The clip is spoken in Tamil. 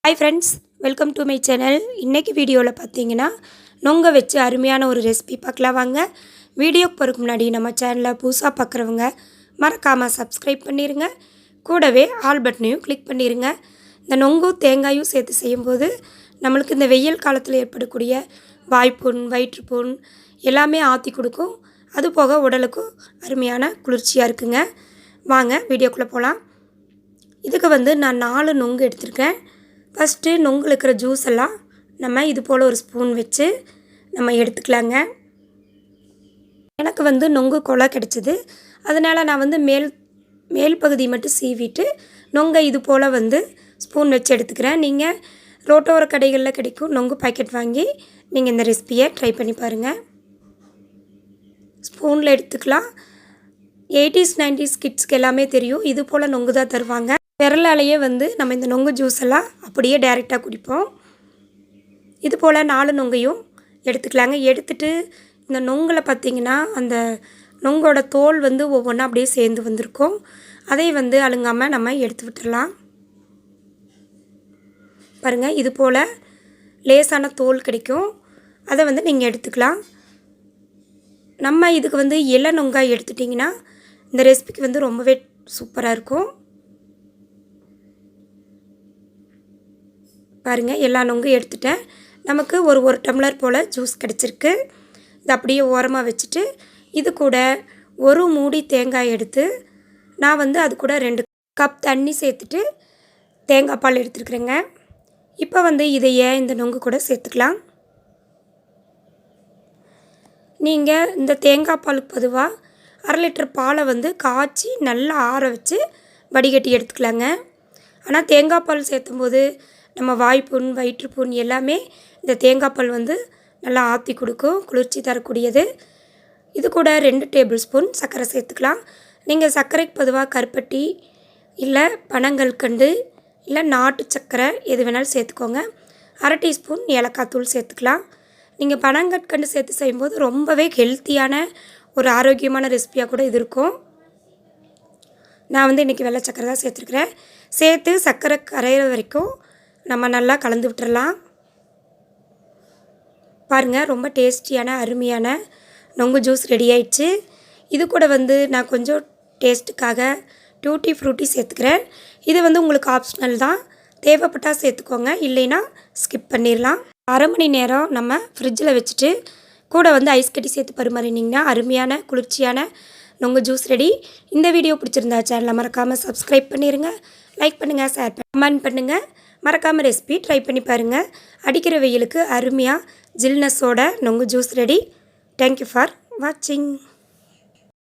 Hi friends, welcome to my channel. இன்னைக்கு வீடியோவில் பார்த்தீங்கன்னா நொங்க வச்சு அருமையான ஒரு ரெசிபி பார்க்கலாம் வாங்க. வீடியோக்கு போகிறதுக்கு முன்னாடி நம்ம சேனலை புதுசாக பார்க்குறவங்க மறக்காமல் சப்ஸ்கிரைப் பண்ணிடுங்க. கூடவே ஆல் பட்டனையும் கிளிக் பண்ணிடுங்க. இந்த நொங்கும் தேங்காயும் சேர்த்து செய்யும்போது நம்மளுக்கு இந்த வெயில் காலத்தில் ஏற்படக்கூடிய வாய்ப்புண் வயிற்றுப்புண் எல்லாமே ஆற்றி கொடுக்கும். அது போக உடலுக்கும் அருமையான குளிர்ச்சியாக இருக்குங்க. வாங்க வீடியோக்குள்ளே போகலாம். இதுக்கு நான் 4 நொங்கு எடுத்திருக்கேன். ஃபஸ்ட்டு நொங்கு இருக்கிற ஜூஸ் எல்லாம் நம்ம இது போல் ஒரு ஸ்பூன் வச்சு நம்ம எடுத்துக்கலாங்க. எனக்கு நொங்கு கொலை கிடச்சிது. அதனால் நான் மேல் பகுதி மட்டும் சீவிட்டு நொங்கை இது போல் ஸ்பூன் வச்சு எடுத்துக்கிறேன். நீங்கள் ரோட்டோர கடைகளில் கிடைக்கும் நொங்கு பாக்கெட் வாங்கி நீங்கள் இந்த ரெசிபியை ட்ரை பண்ணி பாருங்கள். ஸ்பூனில் எடுத்துக்கலாம். 80s 90s கிட்ஸ்க்கு எல்லாமே தெரியும். இது போல் நொங்கு தான் தருவாங்க. விரலாலேயே நம்ம இந்த நொங்கு ஜூஸ் எல்லாம் அப்படியே டைரெக்டாக குடிப்போம். இது போல் 4 நொங்கையும் எடுத்துக்கலாங்க. எடுத்துட்டு இந்த நொங்கில் பார்த்திங்கன்னா அந்த நொங்கோட தோல் ஒவ்வொன்றா அப்படியே சேர்ந்து வந்திருக்கும். அதை அழுங்காமல் நம்ம எடுத்து விட்டுடலாம். பாருங்கள், இது போல் லேசான தோல் கிடைக்கும். அதை நீங்கள் எடுத்துக்கலாம். நம்ம இதுக்கு இலை நொங்காய் எடுத்துட்டிங்கன்னா இந்த ரெசிபிக்கு ரொம்பவே சூப்பராக இருக்கும். பாருங்கள், எல்லா நொங்கும் எடுத்துட்டேன். நமக்கு ஒரு டம்ளர் போல் ஜூஸ் கிடச்சிருக்கு. இது அப்படியே ஓரமாக வச்சுட்டு இது கூட ஒரு மூடி தேங்காய் எடுத்து நான் அது கூட 2 கப் தண்ணி சேர்த்துட்டு தேங்காய் பால் எடுத்துருக்குறேங்க. இப்போ இதையே இந்த நொங்கு கூட சேர்த்துக்கலாம். நீங்கள் இந்த தேங்காய் பாலுக்கு பொதுவாக 1/2 லிட்டர் பாலை காய்ச்சி நல்லா ஆற வச்சு வடிகட்டி எடுத்துக்கலாங்க. ஆனால் தேங்காய் பால் சேர்த்தும்போது நம்ம வாய்ப்புண் வயிற்றுப்புண் எல்லாமே இந்த தேங்காய் பால் நல்லா ஆற்றி கொடுக்கும், குளிர்ச்சி தரக்கூடியது. இது கூட 2 டேபிள் ஸ்பூன் சர்க்கரை சேர்த்துக்கலாம். நீங்கள் சர்க்கரைக்கு பொதுவாக கருப்பட்டி இல்லை பனங்கல்கண்டு இல்லை நாட்டு சர்க்கரை எது வேணாலும் சேர்த்துக்கோங்க. 1/2 டீஸ்பூன் ஏலக்காய் தூள் சேர்த்துக்கலாம். நீங்கள் பனங்கற்கண்டு சேர்த்து செய்யும்போது ரொம்பவே ஹெல்த்தியான ஒரு ஆரோக்கியமான ரெசிபியாக கூட இது இருக்கும். நான் இன்றைக்கி வெள்ளை சர்க்கரை தான் சேர்த்துருக்குறேன். சேர்த்து சர்க்கரை கரையிற வரைக்கும் நம்ம நல்லா கலந்து விட்டுறலாம். பாருங்கள், ரொம்ப டேஸ்டியான அருமையான நொங்கு ஜூஸ் ரெடி ஆயிடுச்சு. இது கூட நான் கொஞ்சம் டேஸ்ட்டுக்காக டூட்டி ஃப்ரூட்டி சேர்த்துக்கிறேன். இது உங்களுக்கு ஆப்ஷனல் தான். தேவைப்பட்டால் சேர்த்துக்கோங்க, இல்லைன்னா ஸ்கிப் பண்ணிடலாம். 1/2 மணி நேரம் நம்ம ஃப்ரிட்ஜில் வச்சுட்டு கூட ஐஸ் கட்டி சேர்த்து பரிமாறினீங்கன்னா அருமையான குளிர்ச்சியான நொங்கு ஜூஸ் ரெடி. இந்த வீடியோ பிடிச்சிருந்தா சேனலை மறக்காமல் சப்ஸ்கிரைப் பண்ணிடுங்க. லைக் பண்ணுங்கள், ஷேர் கமெண்ட் பண்ணுங்கள். மறக்காமல் ரெசிபி ட்ரை பண்ணி பாருங்கள். அடிக்கிற வெயிலுக்கு அருமையாக ஜில்னஸோட நொங்கு ஜூஸ் ரெடி. தேங்க்யூ ஃபார் வாட்சிங்.